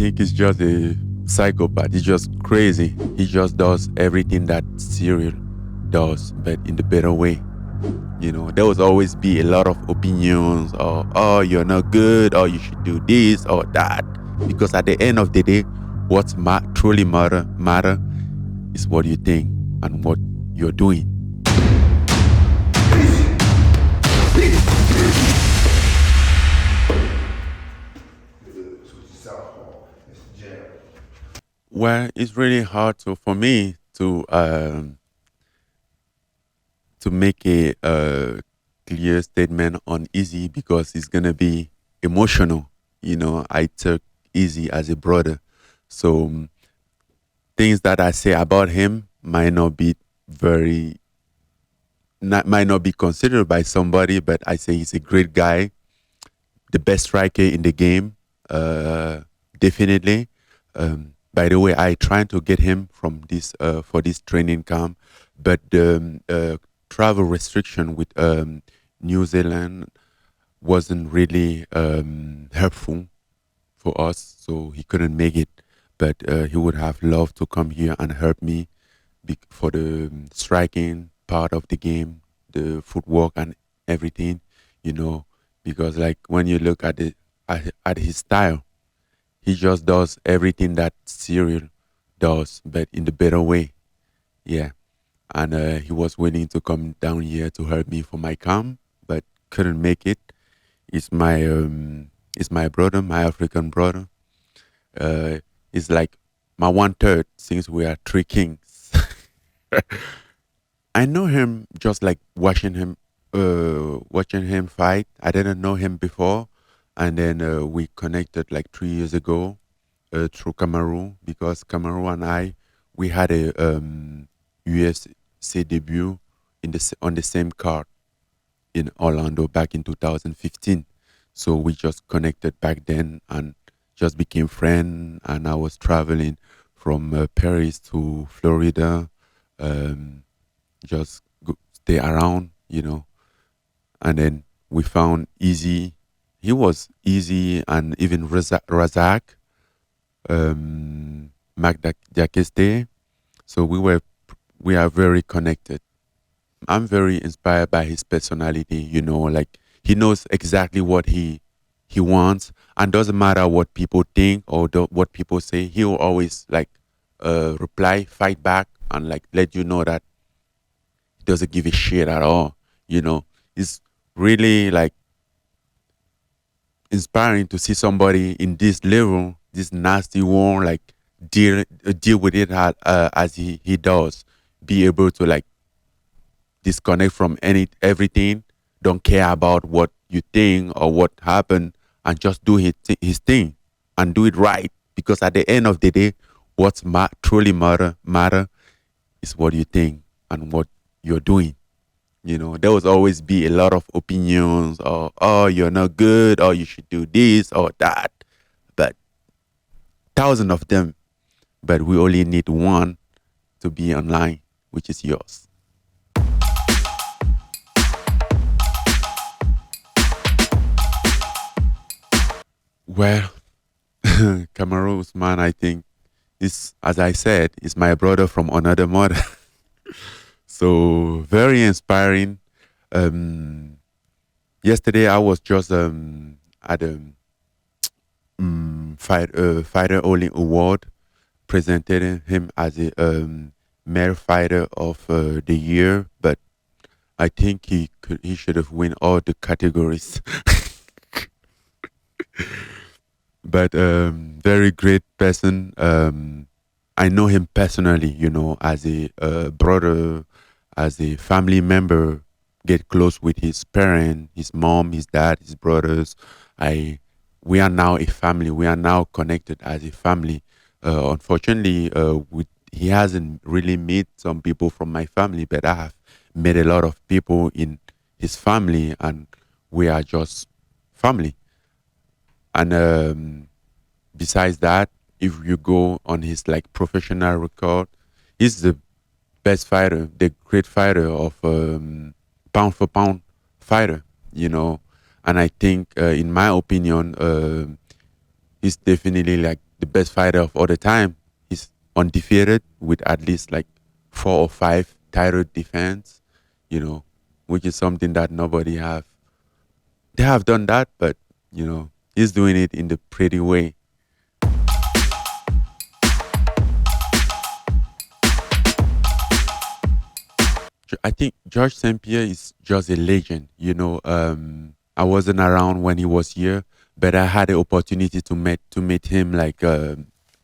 think he's just a psychopath. He's just crazy. He just does everything that Ciryl does, but in the better way. There will always be a lot of opinions, or oh, you're not good, or you should do this or that. Because at the end of the day, what's truly matter is what you think and what you're doing. Well, it's really hard for me to make a clear statement on Easy because it's gonna be emotional. I took Easy as a brother, so things that I say about him might not be might not be considered by somebody, but I say he's a great guy, the best striker in the game, definitely. By the way, I tried to get him from this for this training camp, but the travel restriction with New Zealand wasn't really helpful for us, so he couldn't make it. But he would have loved to come here and help me for the striking part of the game, the footwork and everything, because like when you look at at his style, he just does everything that Ciryl does, but in the better way. Yeah. And he was willing to come down here to help me for my camp, but couldn't make it. It's my brother, my African brother. It's like my 1/3 since we are three kings. I know him just like watching him fight. I didn't know him before, and then we connected like 3 years ago through Kamaru, because Kamaru and we had a UFC debut on the same card in Orlando back in 2015. So we just connected back then and just became friends. And I was traveling from Paris to Florida, just stay around, And then we found Easy. He was Easy, and even Razak, Magda. So we are very connected. I'm very inspired by his personality, like he knows exactly what he wants, and doesn't matter what people think or what people say. He will always like reply, fight back, and like let you know that he doesn't give a shit at all. It's really like inspiring to see somebody in this level, this nasty war, like deal with it as he does, be able to like disconnect from everything, don't care about what you think or what happened, and just do his thing and do it right. Because at the end of the day, what's truly matter is what you think and what you're doing. There will always be a lot of opinions, or oh, you're not good, or you should do this or that, but thousands of them. But we only need one to be online, which is yours. Well, Kamaru Usman, I think, is, as I said, is my brother from another mother. So very inspiring. Yesterday I was just at a fighter only award, presented him as a male fighter of the year, but I think he should have won all the categories. But very great person. I know him personally, as a brother, as a family member. Get close with his parents, his mom, his dad, his brothers. We are now a family. We are now connected as a family. Unfortunately, he hasn't really met some people from my family, but I have met a lot of people in his family, and we are just family. And besides that, if you go on his like professional record, he's the best fighter, the great fighter of pound for pound fighter, And I think, in my opinion, he's definitely like the best fighter of all the time. He's undefeated with at least like 4 or 5 title defense, you know, which is something that nobody have. They have done that, but he's doing it in the pretty way. I think George St-Pierre is just a legend. I wasn't around when he was here, but I had the opportunity to meet him like a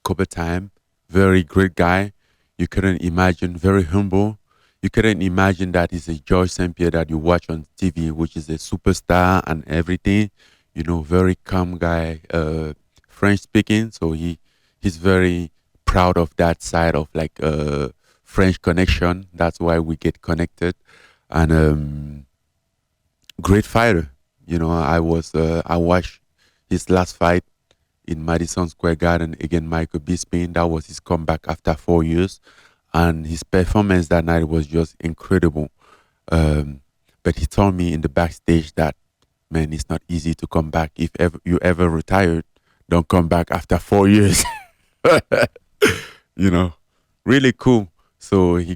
couple time. Very great guy. You couldn't imagine. Very humble. You couldn't imagine that he's a George St-Pierre that you watch on TV, which is a superstar and everything. Very calm guy. French speaking, so he's very proud of that side of like French connection. That's why we get connected, and great fighter. I watched his last fight in Madison Square Garden against Michael Bisping. That was his comeback after 4 years, and his performance that night was just incredible. Um, but he told me in the backstage that, man, it's not easy to come back. If ever you ever retired, don't come back after 4 years. you know, really cool. So I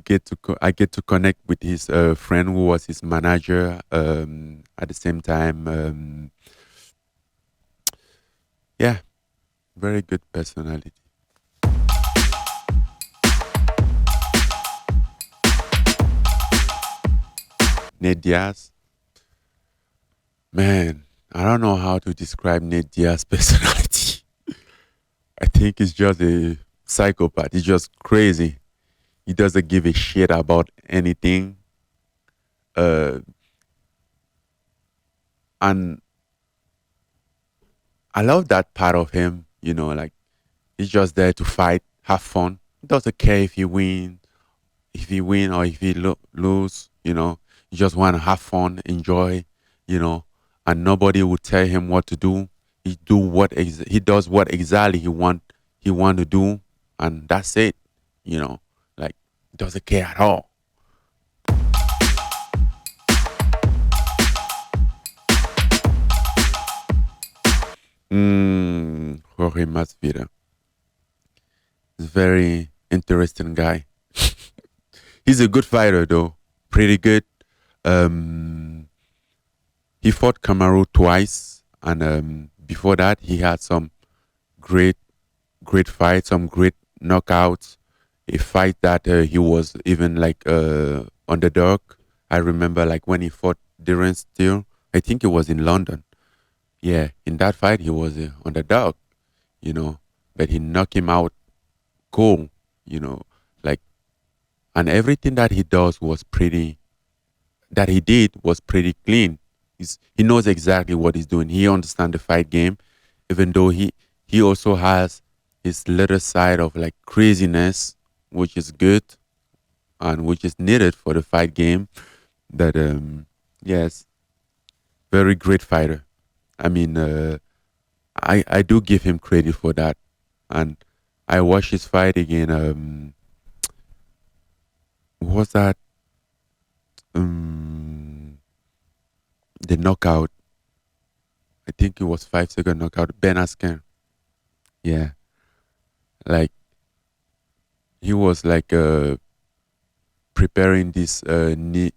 get to connect with his friend who was his manager. At the same time, yeah, very good personality. Nate Diaz, man, I don't know how to describe Nate Diaz's personality. I think he's just a psychopath. He's just crazy. He doesn't give a shit about anything. Uh, and I love that part of him. Like he's just there to fight, have fun. He doesn't care if he win or if he lose. He just want to have fun, enjoy. You know, and nobody will tell him what to do. He does what exactly he want to do, and that's it. Like doesn't care at all. Jorge Masvidal is very interesting guy. He's a good fighter though, pretty good. Um, he fought Kamaru twice, and before that, he had some great, great fights, some great knockouts. A fight that he was even like underdog. I remember like when he fought Darren Steele. I think it was in London. Yeah, in that fight he was underdog. You know, but he knocked him out cool. You know, like and everything that he did was pretty clean. He knows exactly what he's doing. He understands the fight game, even though he also has his little side of like craziness, which is good and which is needed for the fight game. But yes, very great fighter. I mean, I do give him credit for that, and I watched his fight again. What was that the knockout? I think it was 5 second knockout. Ben Askren. Yeah, like he was like preparing this knee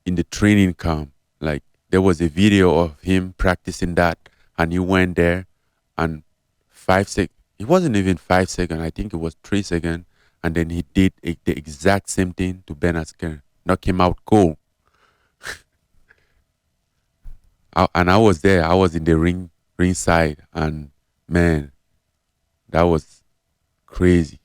in the training camp. Like there was a video of him practicing that, and he went there, and 5 sec. It wasn't even 5 second. I think it was 3 second, and then he did the exact same thing to Ben Askren. Knock him out cold. And I was there. I was in the ringside, and man, that was crazy.